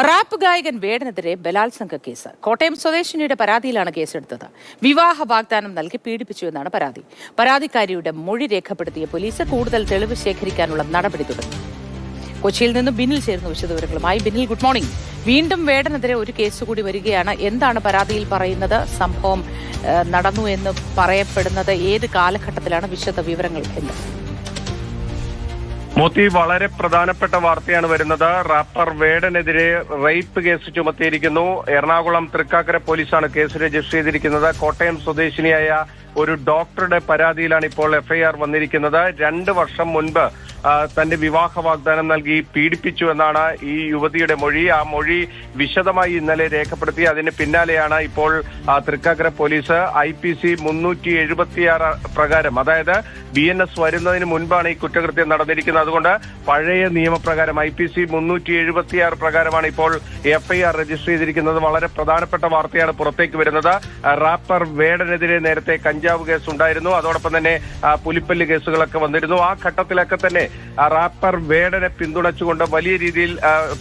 Rap ഗായകൻ വേടനെതിരെ ബലാത്സംഗ case. Kottayam സ്വദേശിനിയുടെ പരാതിയിലാണ് കേസെടുത്തത്. വിവാഹ വാഗ്ദാനം നൽകി പീഡിപ്പിച്ചു എന്നാണ് പരാതി. പരാതിക്കാരിയുടെ മൊഴി രേഖപ്പെടുത്തിയ പോലീസ് കൂടുതൽ തെളിവ് ശേഖരിക്കാനുള്ള നടപടി തുടങ്ങി. കൊച്ചിയിൽ നിന്നും ബിനിൽ ചേരുന്നു വിശദവിവരങ്ങളുമായി. Binil, good morning. വീണ്ടും വേടനെതിരെ ഒരു കേസ് കൂടി വരികയാണ്. എന്താണ് പരാതിയിൽ പറയുന്നത്? സംഭവം നടന്നു എന്ന് പറയപ്പെടുന്നത് ഏത് കാലഘട്ടത്തിലാണ്? വിശദ വിവരങ്ങൾ എന്ത്? മോത്തി, വളരെ പ്രധാനപ്പെട്ട വാർത്തയാണ് വരുന്നത്. റാപ്പർ വേടനെതിരെ റേപ്പ് കേസ് ചുമത്തിയിരിക്കുന്നു. എറണാകുളം തൃക്കാക്കര പോലീസാണ് കേസ് രജിസ്റ്റർ ചെയ്തിരിക്കുന്നത്. കോട്ടയം സ്വദേശിനിയായ ഒരു ഡോക്ടറുടെ പരാതിയിലാണ് ഇപ്പോൾ എഫ്ഐആർ വന്നിരിക്കുന്നത്. 2 വർഷം മുൻപ് തന്റെ വിവാഹ വാഗ്ദാനം നൽകി പീഡിപ്പിച്ചു എന്നാണ് ഈ യുവതിയുടെ മൊഴി. ആ മൊഴി വിശദമായി ഇന്നലെ രേഖപ്പെടുത്തി. അതിന് പിന്നാലെയാണ് ഇപ്പോൾ തൃക്കാക്കര പോലീസ് IPC 376 പ്രകാരം, അതായത് BNS വരുന്നതിന് മുൻപാണ് ഈ കുറ്റകൃത്യം നടന്നിരിക്കുന്നത്. അതുകൊണ്ട് പഴയ നിയമപ്രകാരം IPC 376 പ്രകാരമാണ് ഇപ്പോൾ എഫ്ഐആർ രജിസ്റ്റർ ചെയ്തിരിക്കുന്നത്. വളരെ പ്രധാനപ്പെട്ട വാർത്തയാണ് പുറത്തേക്ക് വരുന്നത്. റാപ്പർ വേടനെതിരെ നേരത്തെ കഞ്ചാവ് കേസ് ഉണ്ടായിരുന്നു. അതോടൊപ്പം തന്നെ പുലിപ്പല്ല് കേസുകളൊക്കെ വന്നിരുന്നു. ആ ഘട്ടത്തിലൊക്കെ തന്നെ റാപ്പർ വേടനെ പിന്തുണച്ചുകൊണ്ട് വലിയ രീതിയിൽ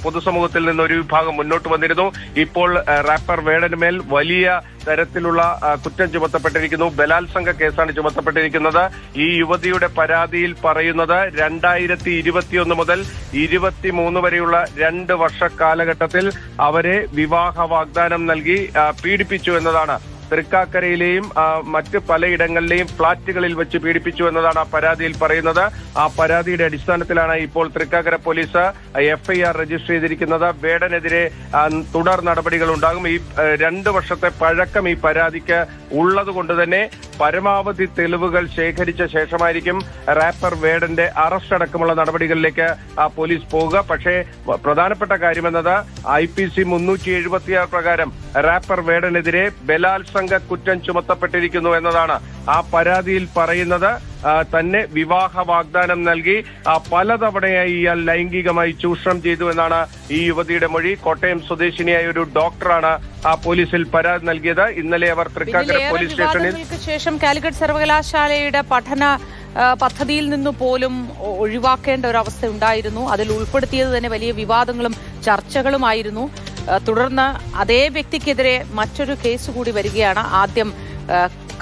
പൊതുസമൂഹത്തിൽ നിന്ന് ഒരു വിഭാഗം മുന്നോട്ട് വന്നിരുന്നു. ഇപ്പോൾ റാപ്പർ വേടന് മേൽ വലിയ തരത്തിലുള്ള കുറ്റം ചുമത്തപ്പെട്ടിരിക്കുന്നു. ബലാത്സംഗ കേസാണ് ചുമത്തപ്പെട്ടിരിക്കുന്നത്. ഈ യുവതിയുടെ പരാതിയിൽ പറയുന്നത് 2021 മുതൽ 23 വരെയുള്ള 2 വർഷ കാലഘട്ടത്തിൽ അവരെ വിവാഹ വാഗ്ദാനം നൽകി പീഡിപ്പിച്ചു എന്നതാണ്. തൃക്കാക്കരയിലെയും മറ്റ് പലയിടങ്ങളിലെയും ഫ്ളാറ്റുകളിൽ വെച്ച് പീഡിപ്പിച്ചു എന്നതാണ് ആ പരാതിയിൽ പറയുന്നത്. ആ പരാതിയുടെ അടിസ്ഥാനത്തിലാണ് ഇപ്പോൾ തൃക്കാക്കര പോലീസ് എഫ്ഐആർ രജിസ്റ്റർ ചെയ്തിരിക്കുന്നത്. വേടനെതിരെ തുടർ നടപടികൾ ഉണ്ടാകും. ഈ 2 വർഷത്തെ പഴക്കം ഈ പരാതിക്ക് ഉള്ളത് കൊണ്ട് തന്നെ പരമാവധി തെളിവുകൾ ശേഖരിച്ച ശേഷമായിരിക്കും റാപ്പർ വേടന്റെ അറസ്റ്റ് അടക്കമുള്ള നടപടികളിലേക്ക് പോലീസ് പോവുക. പക്ഷേ പ്രധാനപ്പെട്ട കാര്യമെന്നത് IPC 376 പ്രകാരം റാപ്പർ വേടനെതിരെ ബലാത്സംഗ കുറ്റം ചുമത്തപ്പെട്ടിരിക്കുന്നു എന്നതാണ്. ആ പരാതിയിൽ പറയുന്നത് തന്നെ വിവാഹ വാഗ്ദാനം നൽകി പലതവണയായി ഇയാൾ ലൈംഗികമായി ചൂഷണം ചെയ്തു എന്നാണ് ഈ യുവതിയുടെ മൊഴി. കോട്ടയം സ്വദേശിനിയായ ഒരു ഡോക്ടറാണ് പോലീസിൽ പരാതി നൽകിയത്. ഇന്നലെ അവർ തൃക്കാക്കര പോലീസ് സ്റ്റേഷനിൽ ശേഷം കാലിക്കറ്റ് സർവകലാശാലയുടെ പഠന പദ്ധതിയിൽ നിന്ന് പോലും ഒഴിവാക്കേണ്ട ഒരു അവസ്ഥ ഉണ്ടായിരുന്നു. അതിൽ ഉൾപ്പെടുത്തിയത് തന്നെ വലിയ വിവാദങ്ങളും ചർച്ചകളുമായിരുന്നു. തുടർന്ന് അതേ വ്യക്തിക്കെതിരെ മറ്റൊരു കേസ് കൂടി വരികയാണ്. ആദ്യം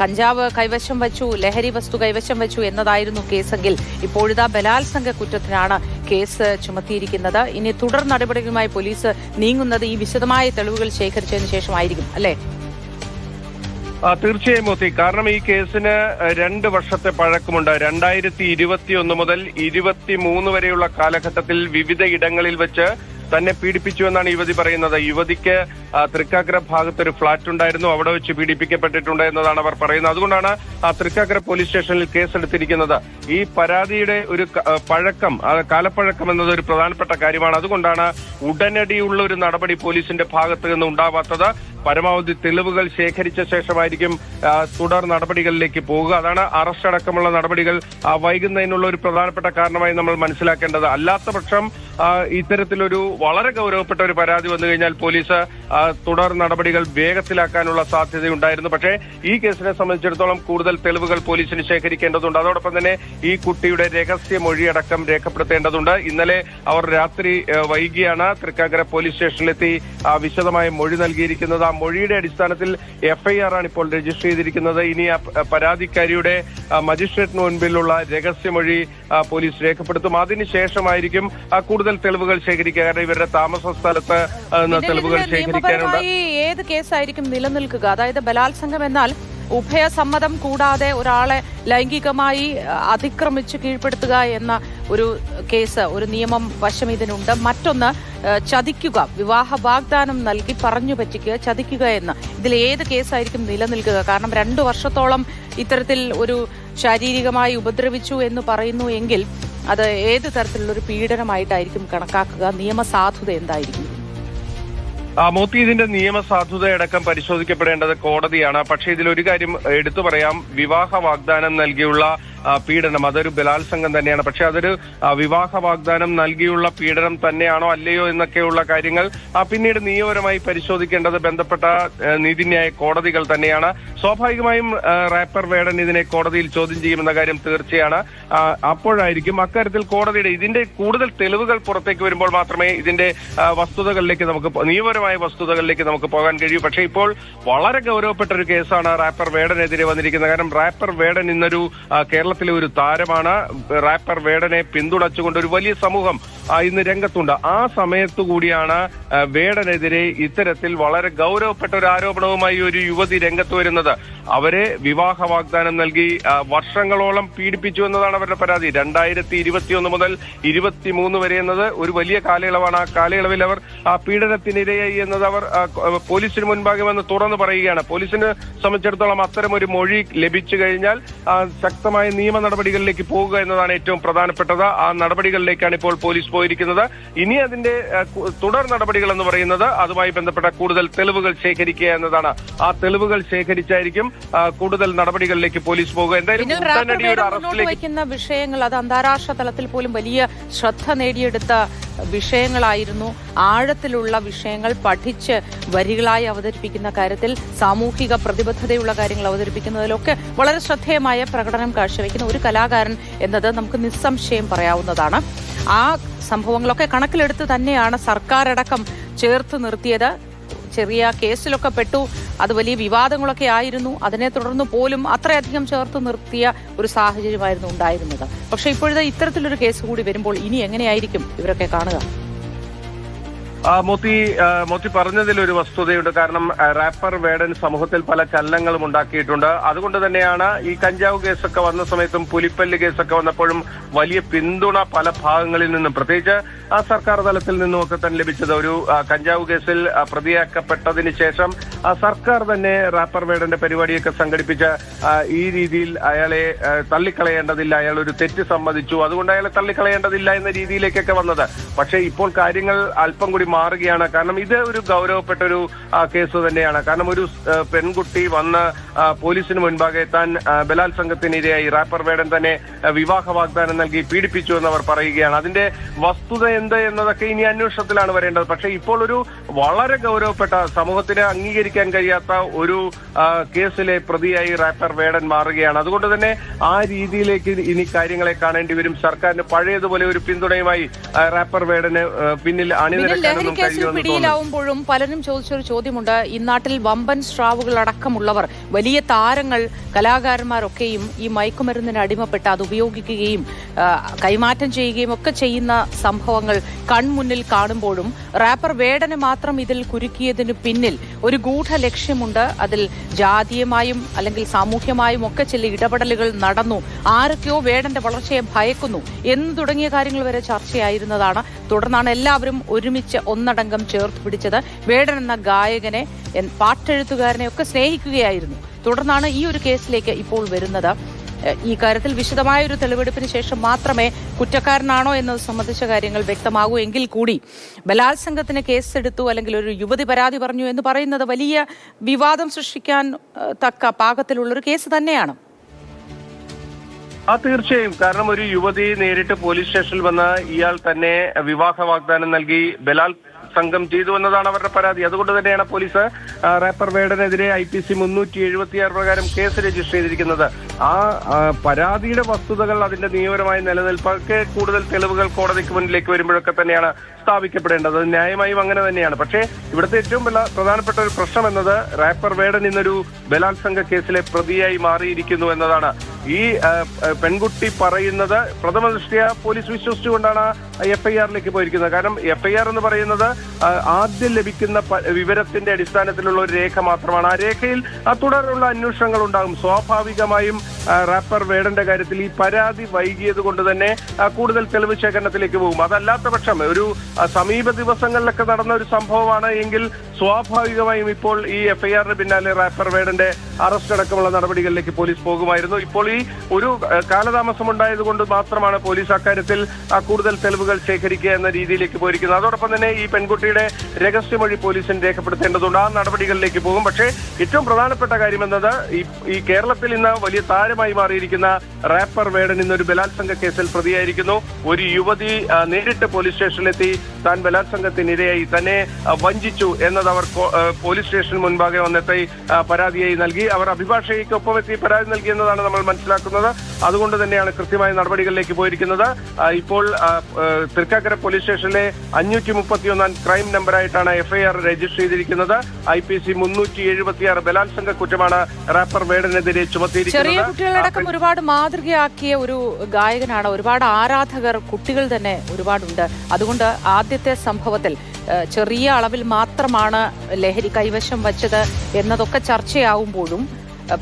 കഞ്ചാവ് കൈവശം വെച്ചു, ലഹരി വസ്തു കൈവശം വെച്ചു എന്നതായിരുന്നു കേസെങ്കിൽ ഇപ്പോഴിതാ ബലാത്സംഗ കുറ്റത്തിനാണ് കേസ് ചുമത്തിയിരിക്കുന്നത്. ഇനി തുടർ നടപടികളുമായി പോലീസ് നീങ്ങുന്നത് ഈ വിശദമായ തെളിവുകൾ ശേഖരിച്ചതിന് ശേഷമായിരിക്കും, അല്ലേ? തീർച്ചയായും മോത്തി, കാരണം ഈ കേസിന് 2 വർഷത്തെ പഴക്കമുണ്ട്. 2021 മുതൽ 23 വരെയുള്ള കാലഘട്ടത്തിൽ വിവിധ ഇടങ്ങളിൽ വെച്ച് തന്നെ പീഡിപ്പിച്ചു എന്നാണ് യുവതി പറയുന്നത്. യുവതിക്ക് തൃക്കാക്കര ഭാഗത്ത് ഒരു ഫ്ളാറ്റ് ഉണ്ടായിരുന്നു, അവിടെ വെച്ച് പീഡിപ്പിക്കപ്പെട്ടിട്ടുണ്ട് എന്നതാണ് അവർ പറയുന്നത്. അതുകൊണ്ടാണ് തൃക്കാക്കര പോലീസ് സ്റ്റേഷനിൽ കേസെടുത്തിരിക്കുന്നത്. ഈ പരാതിയുടെ ഒരു പഴക്കം, കാലപ്പഴക്കം എന്നത് ഒരു പ്രധാനപ്പെട്ട കാര്യമാണ്. അതുകൊണ്ടാണ് ഉടനടിയുള്ള ഒരു നടപടി പോലീസിന്റെ ഭാഗത്ത് നിന്ന് ഉണ്ടാവാത്തത്. പരമാവധി തെളിവുകൾ ശേഖരിച്ച ശേഷമായിരിക്കും തുടർ നടപടികളിലേക്ക് പോവുക. അതാണ് അറസ്റ്റ് അടക്കമുള്ള നടപടികൾ വൈകുന്നതിനുള്ള ഒരു പ്രധാനപ്പെട്ട കാരണമായി നമ്മൾ മനസ്സിലാക്കേണ്ടത്. അല്ലാത്ത പക്ഷം ഇത്തരത്തിലൊരു വളരെ ഗൗരവപ്പെട്ട ഒരു പരാതി വന്നു കഴിഞ്ഞാൽ പോലീസ് തുടർ നടപടികൾ വേഗത്തിലാക്കാനുള്ള സാധ്യതയുണ്ടായിരുന്നു. പക്ഷേ ഈ കേസിനെ സംബന്ധിച്ചിടത്തോളം കൂടുതൽ തെളിവുകൾ പോലീസിന് ശേഖരിക്കേണ്ടതുണ്ട്. അതോടൊപ്പം തന്നെ ഈ കുട്ടിയുടെ രഹസ്യ മൊഴിയടക്കം രേഖപ്പെടുത്തേണ്ടതുണ്ട്. ഇന്നലെ അവർ രാത്രി വൈകിയാണ് തൃക്കാക്കര പോലീസ് സ്റ്റേഷനിലെത്തി വിശദമായ മൊഴി നൽകിയിരിക്കുന്നത്. ആ മൊഴിയുടെ അടിസ്ഥാനത്തിൽ എഫ്ഐആർ ആണ് ഇപ്പോൾ രജിസ്റ്റർ ചെയ്തിരിക്കുന്നത്. ഇനി ആ പരാതിക്കാരിയുടെ മജിസ്ട്രേറ്റിന് മുൻപിലുള്ള രഹസ്യമൊഴി പോലീസ് രേഖപ്പെടുത്തും. അതിനുശേഷമായിരിക്കും കൂടുതൽ തെളിവുകൾ ശേഖരിക്കുക. കാരണം ഇവരുടെ താമസ സ്ഥലത്ത് തെളിവുകൾ ശേഖരിക്കാനുണ്ട്. ഏത് കേസായിരിക്കും നിലനിൽക്കുക? അതായത് ബലാത്സംഗം എന്നാൽ ഉഭയസമ്മതം കൂടാതെ ഒരാളെ ലൈംഗികമായി അതിക്രമിച്ച് കീഴ്പ്പെടുത്തുക എന്ന ഒരു കേസ്, ഒരു നിയമം വശം ഇതിനുണ്ട്. മറ്റൊന്ന് ചതിക്കുക, വിവാഹ വാഗ്ദാനം നൽകി പറഞ്ഞു പറ്റിക്കുക, ചതിക്കുക എന്ന്. ഇതിൽ ഏത് കേസായിരിക്കും നിലനിൽക്കുക? കാരണം 2 വർഷത്തോളം ഇത്തരത്തിൽ ഒരു ശാരീരികമായി ഉപദ്രവിച്ചു എന്ന് പറയുന്നു എങ്കിൽ അത് ഏത് തരത്തിലുള്ളൊരു പീഡനമായിട്ടായിരിക്കും കണക്കാക്കുക? നിയമസാധുത എന്തായിരിക്കും? മോത്തി, ഇതിന്റെ നിയമസാധുതയടക്കം പരിശോധിക്കപ്പെടേണ്ടത് കോടതിയാണ്. പക്ഷേ ഇതിലൊരു കാര്യം എടുത്തു പറയാം. വിവാഹ വാഗ്ദാനം നൽകിയുള്ള പീഡനം, അതൊരു ബലാത്സംഗം തന്നെയാണ്. പക്ഷെ അതൊരു വിവാഹ വാഗ്ദാനം നൽകിയുള്ള പീഡനം തന്നെയാണോ അല്ലയോ എന്നൊക്കെയുള്ള കാര്യങ്ങൾ പിന്നീട് നിയമപരമായി പരിശോധിക്കേണ്ടത് ബന്ധപ്പെട്ട നീതിന്യായ കോടതികൾ തന്നെയാണ്. സ്വാഭാവികമായും റാപ്പർ വേടൻ ഇതിനെ കോടതിയിൽ ചോദ്യം ചെയ്യുമെന്ന കാര്യം തീർച്ചയാണ്. അപ്പോഴായിരിക്കും അക്കാര്യത്തിൽ കോടതിയുടെ ഇതിന്റെ കൂടുതൽ തെളിവുകൾ പുറത്തേക്ക് വരുമ്പോൾ മാത്രമേ ഇതിന്റെ വസ്തുതകളിലേക്ക് നിയമപരമായ വസ്തുതകളിലേക്ക് നമുക്ക് പോകാൻ കഴിയൂ. പക്ഷേ ഇപ്പോൾ വളരെ ഗൗരവപ്പെട്ട ഒരു കേസാണ് റാപ്പർ വേടനെതിരെ വന്നിരിക്കുന്നത്. കാരണം റാപ്പർ വേടൻ ഇന്നൊരു കേരളത്തിലെ ഒരു താരമാണ്. റാപ്പർ വേടനെ പിന്തുണച്ചുകൊണ്ട് ഒരു വലിയ സമൂഹം ഇന്ന് രംഗത്തുണ്ട്. ആ സമയത്തു കൂടിയാണ് വേടനെതിരെ ഇത്തരത്തിൽ വളരെ ഗൗരവപ്പെട്ട ഒരു ആരോപണവുമായി ഒരു യുവതി രംഗത്ത് വരുന്നത്. അവരെ വിവാഹ വാഗ്ദാനം നൽകി വർഷങ്ങളോളം പീഡിപ്പിച്ചു എന്നതാണ് അവരുടെ പരാതി. 2021 മുതൽ 23 വരെ എന്നത് ഒരു വലിയ കാലയളവാണ്. ആ കാലയളവിൽ അവർ പീഡനത്തിനിരയായി എന്നത് അവർ പോലീസിന് മുൻപാകെ വന്ന് തുറന്നു പറയുകയാണ്. പോലീസിനെ സംബന്ധിച്ചിടത്തോളം അത്തരം ഒരു മൊഴി ലഭിച്ചു കഴിഞ്ഞാൽ ശക്തമായ നിയമ നടപടികളിലേക്ക് പോകുക എന്നതാണ് ഏറ്റവും പ്രധാനപ്പെട്ടത്. ആ നടപടികളിലേക്കാണ് ഇപ്പോൾ പോലീസ് പോയിരിക്കുന്നത്. ഇനി അതിന്റെ തുടർ നടപടികൾ എന്ന് പറയുന്നത് അതുമായി ബന്ധപ്പെട്ട കൂടുതൽ തെളിവുകൾ ശേഖരിക്കുക എന്നതാണ്. ആ തെളിവുകൾ ശേഖരിച്ചായിരിക്കും കൂടുതൽ നടപടികളിലേക്ക് പോലീസ് പോകുക. എന്തായാലും വയ്ക്കുന്ന വിഷയങ്ങൾ അത് അന്താരാഷ്ട്ര തലത്തിൽ പോലും വലിയ ശ്രദ്ധ നേടിയെടുത്ത വിഷയങ്ങളായിരുന്നു. ആഴത്തിലുള്ള വിഷയങ്ങൾ പഠിച്ച് വരികളായി അവതരിപ്പിക്കുന്ന കാര്യത്തിൽ സാമൂഹിക പ്രതിബദ്ധതയുള്ള കാര്യങ്ങൾ അവതരിപ്പിക്കുന്നതിലൊക്കെ വളരെ ശ്രദ്ധേയമായ പ്രകടനം കാഴ്ചവെക്കുന്ന ഒരു കലാകാരൻ എന്നത് നമുക്ക് നിസ്സംശയം പറയാവുന്നതാണ്. ആ സംഭവങ്ങളൊക്കെ കണക്കിലെടുത്ത് തന്നെയാണ് സർക്കാരടക്കം ചേർത്ത് നിർത്തിയത്. ചെറിയ കേസിലൊക്കെ പെട്ടു, അത് വലിയ വിവാദങ്ങളൊക്കെ ആയിരുന്നു. അതിനെ തുടർന്ന് പോലും അത്രയധികം ചേർത്ത് നിർത്തിയ ഒരു സാഹചര്യമായിരുന്നു ഉണ്ടായിരുന്നത്. പക്ഷെ ഇപ്പോഴത്തെ ഇത്തരത്തിലൊരു കേസ് കൂടി വരുമ്പോൾ ഇനി എങ്ങനെയായിരിക്കും ഇവരൊക്കെ കാണുക? മോത്തി പറഞ്ഞതിൽ ഒരു വസ്തുതയുണ്ട്. കാരണം റാപ്പർ വേടൻ സമൂഹത്തിൽ പല ചലനങ്ങളും ഉണ്ടാക്കിയിട്ടുണ്ട്. അതുകൊണ്ട് തന്നെയാണ് ഈ കഞ്ചാവ് കേസൊക്കെ വന്ന സമയത്തും പുലിപ്പല്ല് കേസൊക്കെ വന്നപ്പോഴും വലിയ പിന്തുണ പല ഭാഗങ്ങളിൽ നിന്നും, പ്രത്യേകിച്ച് സർക്കാർ തലത്തിൽ നിന്നുമൊക്കെ തന്നെ ലഭിച്ചത്. ഒരു കഞ്ചാവ് കേസിൽ പ്രതിയാക്കപ്പെട്ടതിന് ശേഷം സർക്കാർ തന്നെ റാപ്പർ വേടന്റെ പരിപാടിയൊക്കെ സംഘടിപ്പിച്ച് ഈ രീതിയിൽ അയാളെ തള്ളിക്കളയേണ്ടതില്ല, അയാൾ ഒരു തെറ്റ് സമ്മതിച്ചു, അതുകൊണ്ട് അയാളെ തള്ളിക്കളയേണ്ടതില്ല എന്ന രീതിയിലേക്കൊക്കെ വന്നത്. പക്ഷേ ഇപ്പോൾ കാര്യങ്ങൾ അല്പം കൂടി മാറുകയാണ്. കാരണം ഇത് ഒരു ഗൗരവപ്പെട്ട ഒരു കേസ് തന്നെയാണ്. കാരണം ഒരു പെൺകുട്ടി വന്ന് പോലീസിന് മുൻപാകെ താൻ ബലാത്സംഗത്തിനിരയായി റാപ്പർ വേടൻ തന്നെ വിവാഹ വാഗ്ദാനം നൽകി പീഡിപ്പിച്ചു എന്നവർ പറയുകയാണ്. അതിന്റെ വസ്തുത എന്ത് എന്നതൊക്കെ ഇനി അന്വേഷണത്തിലാണ് വരേണ്ടത്. പക്ഷേ ഇപ്പോൾ ഒരു വളരെ ഗൗരവപ്പെട്ട, സമൂഹത്തിന് അംഗീകരിക്കാൻ കഴിയാത്ത ഒരു കേസിലെ പ്രതിയായി റാപ്പർ വേടൻ മാറുകയാണ്. അതുകൊണ്ട് തന്നെ ആ രീതിയിലേക്ക് ഇനി കാര്യങ്ങളെ കാണേണ്ടി വരും. സർക്കാരിന് പഴയതുപോലെ ഒരു പിന്തുണയുമായി റാപ്പർ വേടന് പിന്നിൽ ലഹരി കേസിൽ പിടിയിലാവുമ്പോഴും പലരും ചോദിച്ചൊരു ചോദ്യമുണ്ട്. ഇന്നാട്ടിൽ വമ്പൻ സ്രാവുകൾ അടക്കമുള്ളവർ, വലിയ താരങ്ങൾ, കലാകാരന്മാരൊക്കെയും ഈ മയക്കുമരുന്നിന് അടിമപ്പെട്ട് അത് ഉപയോഗിക്കുകയും കൈമാറ്റം ചെയ്യുകയും ഒക്കെ ചെയ്യുന്ന സംഭവങ്ങൾ കൺമുന്നിൽ കാണുമ്പോഴും റാപ്പർ വേടനെ മാത്രം ഇതിൽ കുരുക്കിയതിനു പിന്നിൽ ഒരു ഗൂഢ ലക്ഷ്യമുണ്ട്. അതിൽ ജാതീയമായും അല്ലെങ്കിൽ സാമൂഹ്യമായും ഒക്കെ ചില ഇടപെടലുകൾ നടന്നു. ആരൊക്കെയോ വേടന്റെ വളർച്ചയെ ഭയക്കുന്നു എന്ന് തുടങ്ങിയ കാര്യങ്ങൾ വരെ ചർച്ചയായിരുന്നതാണ്. തുടർന്നാണ് എല്ലാവരും ഒരുമിച്ച് ഒന്നടങ്കം ചേർത്ത് പിടിച്ചത്. വേടൻ എന്ന ഗായകനെ, പാട്ടെഴുത്തുകാരനെ ഒക്കെ സ്നേഹിക്കുകയായിരുന്നു. തുടർന്നാണ് ഈ ഒരു കേസിലേക്ക് ഇപ്പോൾ വരുന്നത്. ഈ കാര്യത്തിൽ വിശദമായ ഒരു തെളിവെടുപ്പിന് ശേഷം മാത്രമേ കുറ്റക്കാരനാണോ എന്നത് സംബന്ധിച്ച കാര്യങ്ങൾ വ്യക്തമാകൂ. എങ്കിൽ കൂടി ബലാത്സംഗത്തിന് കേസെടുത്തു അല്ലെങ്കിൽ ഒരു യുവതി പരാതി പറഞ്ഞു എന്ന് പറയുന്നത് വലിയ വിവാദം സൃഷ്ടിക്കാൻ തക്ക പാകത്തിലുള്ളൊരു കേസ് തന്നെയാണ്. തീർച്ചയായും. കാരണം ഒരു യുവതി നേരിട്ട് പോലീസ് സ്റ്റേഷനിൽ വന്ന് ഇയാൾ തന്നെ വിവാഹ വാഗ്ദാനം നൽകി ബലാത്സംഗം ചെയ്തു എന്നതാണ് അവരുടെ പരാതി. അതുകൊണ്ട് തന്നെയാണ് പോലീസ് റാപ്പർ വേടനെതിരെ IPC 376 പ്രകാരം കേസ് രജിസ്റ്റർ ചെയ്തിരിക്കുന്നത്. ആ പരാതിയുടെ വസ്തുതകൾ, അതിന്റെ നിയമപരമായ നിലനിൽപ്പൊക്കെ കൂടുതൽ തെളിവുകൾ കോടതിക്ക് മുന്നിലേക്ക് വരുമ്പോഴൊക്കെ തന്നെയാണ് സ്ഥാപിക്കപ്പെടേണ്ടത്. ന്യായമായും അങ്ങനെ തന്നെയാണ്. പക്ഷേ ഇവിടുത്തെ ഏറ്റവും പ്രധാനപ്പെട്ട ഒരു പ്രശ്നം എന്നത് റാപ്പർ വേടൻ ഇന്നൊരു ബലാത്സംഗ കേസിലെ പ്രതിയായി മാറിയിരിക്കുന്നു എന്നതാണ്. ഈ പെൺകുട്ടി പറയുന്നത് പ്രഥമ ദൃഷ്ട്യാ പോലീസ് വിശ്വസിച്ചുകൊണ്ടാണ് FIR-ലേക്ക് പോയിരിക്കുന്നത്. കാരണം FIR എന്ന് പറയുന്നത് ആദ്യം ലഭിക്കുന്ന വിവരത്തിന്റെ അടിസ്ഥാനത്തിലുള്ള ഒരു രേഖ മാത്രമാണ്. ആ രേഖയിൽ തുടർന്നുള്ള അന്വേഷണങ്ങൾ ഉണ്ടാകും. സ്വാഭാവികമായും റാപ്പർ വേടന്റെ കാര്യത്തിൽ ഈ പരാതി വൈകിയത് കൊണ്ട് തന്നെ കൂടുതൽ തെളിവ് ശേഖരണത്തിലേക്ക് പോകും. അതല്ലാത്ത പക്ഷം ഒരു സമീപ ദിവസങ്ങളിലൊക്കെ നടന്ന ഒരു സംഭവമാണ് എങ്കിൽ സ്വാഭാവികമായും ഇപ്പോൾ ഈ FIR-ന് പിന്നാലെ റാപ്പർ വേടന്റെ അറസ്റ്റ് അടക്കമുള്ള നടപടികളിലേക്ക് പോലീസ് പോകുമായിരുന്നു. ഇപ്പോൾ ഈ ഒരു കാലതാമസം ഉണ്ടായതുകൊണ്ട് മാത്രമാണ് പോലീസ് അക്കാര്യത്തിൽ കൂടുതൽ തെളിവുകൾ ശേഖരിക്കുക എന്ന രീതിയിലേക്ക് പോയിരിക്കുന്നത്. അതോടൊപ്പം തന്നെ ഈ പെൺകുട്ടിയുടെ രഹസ്യമൊഴി പോലീസിന് രേഖപ്പെടുത്തേണ്ടതുണ്ട്. ആ നടപടികളിലേക്ക് പോകും. പക്ഷേ ഏറ്റവും പ്രധാനപ്പെട്ട കാര്യം എന്നത് ഈ കേരളത്തിൽ ഇന്ന് വലിയ താരമായി മാറിയിരിക്കുന്ന റാപ്പർ വേടൻ ഇന്നൊരു ബലാത്സംഗ കേസിൽ പ്രതിയായിരിക്കുന്നു. ഒരു യുവതി നേരിട്ട് പോലീസ് സ്റ്റേഷനിലെത്തി താൻ ബലാത്സംഗത്തിനിരയായി തന്നെ വഞ്ചിച്ചു എന്നത് അവർ പോലീസ് സ്റ്റേഷന് മുൻപാകെ വന്നെത്തി പരാതിയായി നൽകി. അവർ അഭിഭാഷകയ്ക്കൊപ്പം എത്തി പരാതി നൽകിയെന്നതാണ് നമ്മൾ മനസ്സിലാക്കുന്നത്. അതുകൊണ്ട് തന്നെയാണ് കൃത്യമായ നടപടികളിലേക്ക് പോയിരിക്കുന്നത്. ഇപ്പോൾ തൃക്കാക്കര പോലീസ് സ്റ്റേഷനിലെ 531 ക്രൈം നമ്പറായിട്ടാണ് എഫ്ഐആർ രജിസ്റ്റർ ചെയ്തിരിക്കുന്നത്. IPC 376 ബലാത്സംഗ കുറ്റമാണ് റാപ്പർ വേടനെതിരെ ചുമത്തിയിരിക്കുന്നത്. ചെറിയ കുട്ടികളടക്കം ഒരുപാട് മാതൃകയാക്കിയ ഒരു ഗായകനാണ്. ഒരുപാട് ആരാധകർ കുട്ടികൾ തന്നെ ഒരുപാടുണ്ട്. അതുകൊണ്ട് ആദ്യത്തെ സംഭവത്തിൽ ചെറിയ അളവിൽ മാത്രമാണ് ലഹരി കൈവശം വച്ചത് എന്നതൊക്കെ ചർച്ചയാവുമ്പോഴും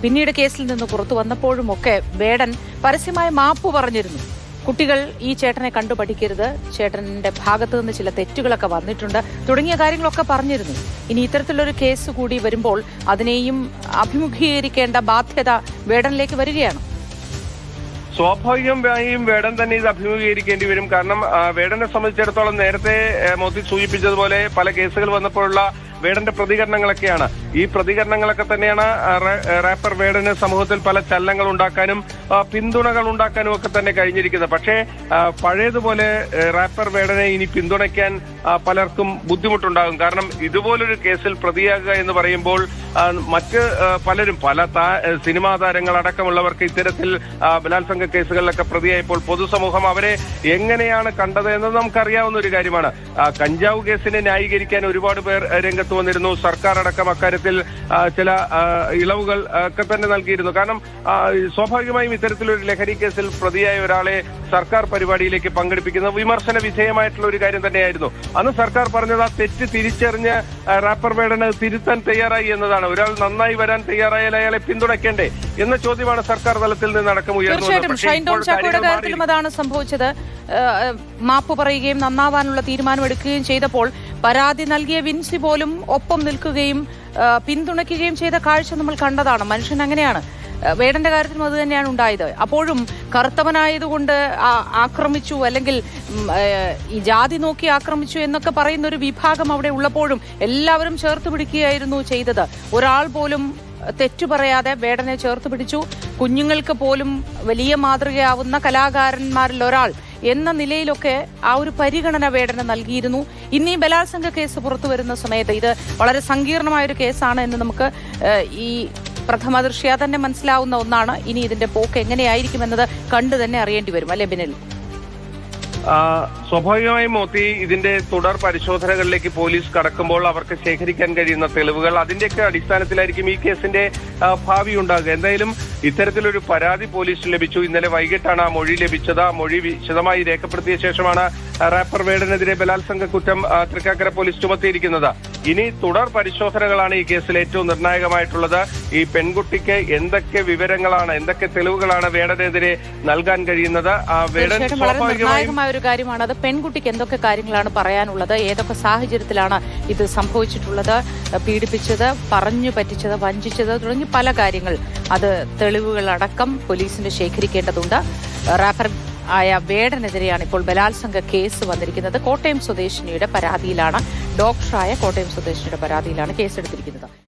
പിന്നീട് കേസിൽ നിന്ന് പുറത്തു വന്നപ്പോഴും ഒക്കെ വേടൻ പരസ്യമായ മാപ്പ് പറഞ്ഞിരുന്നു. കുട്ടികൾ ഈ ചേട്ടനെ കണ്ടു പഠിക്കരുത്, ചേട്ടന്റെ ഭാഗത്തു നിന്ന് ചില തെറ്റുകളൊക്കെ വന്നിട്ടുണ്ട് തുടങ്ങിയ കാര്യങ്ങളൊക്കെ പറഞ്ഞിരുന്നു. ഇനി ഇത്തരത്തിലൊരു കേസ് കൂടി വരുമ്പോൾ അതിനെയും അഭിമുഖീകരിക്കേണ്ട ബാധ്യത വേടനിലേക്ക് വരികയാണ്. സ്വാഭാവികമായും വേടൻ തന്നെ ഇത് അഭിമുഖീകരിക്കേണ്ടി വരും. കാരണം വേടനെ സംബന്ധിച്ചിടത്തോളം നേരത്തെ മോദി സൂചിപ്പിച്ചതുപോലെ പല കേസുകൾ വന്നപ്പോഴുള്ള വേടന്റെ പ്രതികരണങ്ങളൊക്കെയാണ്. ഈ പ്രതികരണങ്ങളൊക്കെ തന്നെയാണ് റാപ്പർ വേടന് സമൂഹത്തിൽ പല ചലനങ്ങൾ ഉണ്ടാക്കാനും പിന്തുണകൾ ഉണ്ടാക്കാനും ഒക്കെ തന്നെ കഴിഞ്ഞിരിക്കുന്നത്. പക്ഷേ പഴയതുപോലെ റാപ്പർ വേടനെ ഇനി പിന്തുണയ്ക്കാൻ പലർക്കും ബുദ്ധിമുട്ടുണ്ടാകും. കാരണം ഇതുപോലൊരു കേസിൽ പ്രതിയാകുക എന്ന് പറയുമ്പോൾ മറ്റ് പലരും പല സിനിമാ താരങ്ങൾ അടക്കമുള്ളവർക്ക് ഇത്തരത്തിൽ ബലാത്സംഗ കേസുകളിലൊക്കെ പ്രതിയായപ്പോൾ പൊതുസമൂഹം അവരെ എങ്ങനെയാണ് കണ്ടത് എന്നത് നമുക്കറിയാവുന്ന ഒരു കാര്യമാണ്. കഞ്ചാവ് കേസിനെ ന്യായീകരിക്കാൻ ഒരുപാട് പേർ രംഗത്ത് വന്നിരുന്നു. സർക്കാർ അടക്കം അക്കാര്യത്തിൽ ചില ഇളവുകൾ ഒക്കെ തന്നെ നൽകിയിരുന്നു. കാരണം സ്വാഭാവികമായും ഇത്തരത്തിലൊരു ലഹരി കേസിൽ പ്രതിയായ ഒരാളെ സർക്കാർ പരിപാടിയിലേക്ക് പങ്കെടുപ്പിക്കുന്നത് വിമർശന വിധേയമായിട്ടുള്ള ഒരു കാര്യം തന്നെയായിരുന്നു. അന്ന് സർക്കാർ പറഞ്ഞത് ആ തെറ്റ് തിരിച്ചറിഞ്ഞ് റാപ്പർ വേടന് തിരുത്താൻ തയ്യാറായി എന്നതാണ്. ഒരാൾ നന്നായി വരാൻ തയ്യാറായാൽ അയാളെ പിന്തുണയ്ക്കേണ്ടേ എന്ന ചോദ്യമാണ് സർക്കാർ തലത്തിൽ നിന്ന് അടക്കം ഉയർന്നത്. കാര്യത്തിലും അതാണ് സംഭവിച്ചത്. മാപ്പ് പറയുകയും നന്നാവാനുള്ള തീരുമാനമെടുക്കുകയും ചെയ്തപ്പോൾ പരാതി നൽകിയ വിൻസി പോലും ഒപ്പം നിൽക്കുകയും പിന്തുണയ്ക്കുകയും ചെയ്ത കാഴ്ച നമ്മൾ കണ്ടതാണ്. മനുഷ്യൻ അങ്ങനെയാണ്. വേടന്റെ കാര്യത്തിലും അത് തന്നെയാണ് ഉണ്ടായത്. അപ്പോഴും കറുത്തവനായതുകൊണ്ട് ആക്രമിച്ചു, അല്ലെങ്കിൽ ഈ ജാതി നോക്കി ആക്രമിച്ചു എന്നൊക്കെ പറയുന്ന ഒരു വിഭാഗം അവിടെ ഉള്ളപ്പോഴും എല്ലാവരും ചേർത്ത് പിടിക്കുകയായിരുന്നു ചെയ്തത്. ഒരാൾ പോലും തെറ്റു പറയാതെ വേടനെ ചേർത്ത് പിടിച്ചു. കുഞ്ഞുങ്ങൾക്ക് പോലും വലിയ മാതൃകയാവുന്ന കലാകാരന്മാരിൽ ഒരാൾ എന്ന നിലയിലൊക്കെ ആ ഒരു പരിഗണന വേടന് നൽകിയിരുന്നു. ഇനി ബലാത്സംഗ കേസ് പുറത്തു വരുന്ന സമയത്ത് ഇത് വളരെ സങ്കീർണമായൊരു കേസാണ് എന്ന് നമുക്ക് ഈ പ്രഥമ ദൃഷ്ട്യാ തന്നെ മനസ്സിലാവുന്ന ഒന്നാണ്. ഇനി ഇതിന്റെ പോക്ക് എങ്ങനെയായിരിക്കുമെന്നത് കണ്ടു തന്നെ അറിയേണ്ടി വരും, അല്ലെ ബിനിൽ? സ്വാഭാവികമായും മോത്തി ഇതിന്റെ തുടർ പരിശോധനകളിലേക്ക് പോലീസ് കടക്കുമ്പോൾ അവർക്ക് ശേഖരിക്കാൻ കഴിയുന്ന തെളിവുകൾ അതിന്റെയൊക്കെ അടിസ്ഥാനത്തിലായിരിക്കും ഈ കേസിന്റെ ഭാവി ഉണ്ടാകുക. എന്തായാലും ഇത്തരത്തിലൊരു പരാതി പോലീസിന് ലഭിച്ചു. ഇന്നലെ വൈകിട്ടാണ് ആ മൊഴി ലഭിച്ചത്. ആ മൊഴി വിശദമായി രേഖപ്പെടുത്തിയ ശേഷമാണ് റാപ്പർ വേടനെതിരെ ബലാത്സംഗ കുറ്റം തൃക്കാക്കര പോലീസ് ചുമത്തിയിരിക്കുന്നത്. ഇനി തുടർ പരിശോധനകളാണ് ഈ കേസിൽ ഏറ്റവും നിർണായകമായിട്ടുള്ളത്. ഈ പെൺകുട്ടിക്ക് എന്തൊക്കെ വിവരങ്ങളാണ്, എന്തൊക്കെ തെളിവുകളാണ് വേടനെതിരെ നൽകാൻ കഴിയുന്നത്? വേടൻ നിർണായകമായ ഒരു കാര്യമാണ് അത്. പെൺകുട്ടിക്ക് എന്തൊക്കെ കാര്യങ്ങളാണ് പറയാനുള്ളത്, ഏതൊക്കെ സാഹചര്യത്തിലാണ് ഇത് സംഭവിച്ചിട്ടുള്ളത്, പീഡിപ്പിച്ചത്, പറഞ്ഞു പറ്റിച്ചത്, വഞ്ചിച്ചത് തുടങ്ങി പല കാര്യങ്ങൾ, അത് തെളിവുകളടക്കം പോലീസിന് ശേഖരിക്കേണ്ടതുണ്ട്. റാപ്പർ ആയ വേടനെതിരെയാണ് ഇപ്പോൾ ബലാത്സംഗ കേസ് വന്നിരിക്കുന്നത്. കോട്ടയം സ്വദേശിനിയുടെ പരാതിയിലാണ്, ഡോക്ടറായ കോട്ടയം സ്വദേശിനിയുടെ പരാതിയിലാണ് കേസെടുത്തിരിക്കുന്നത്.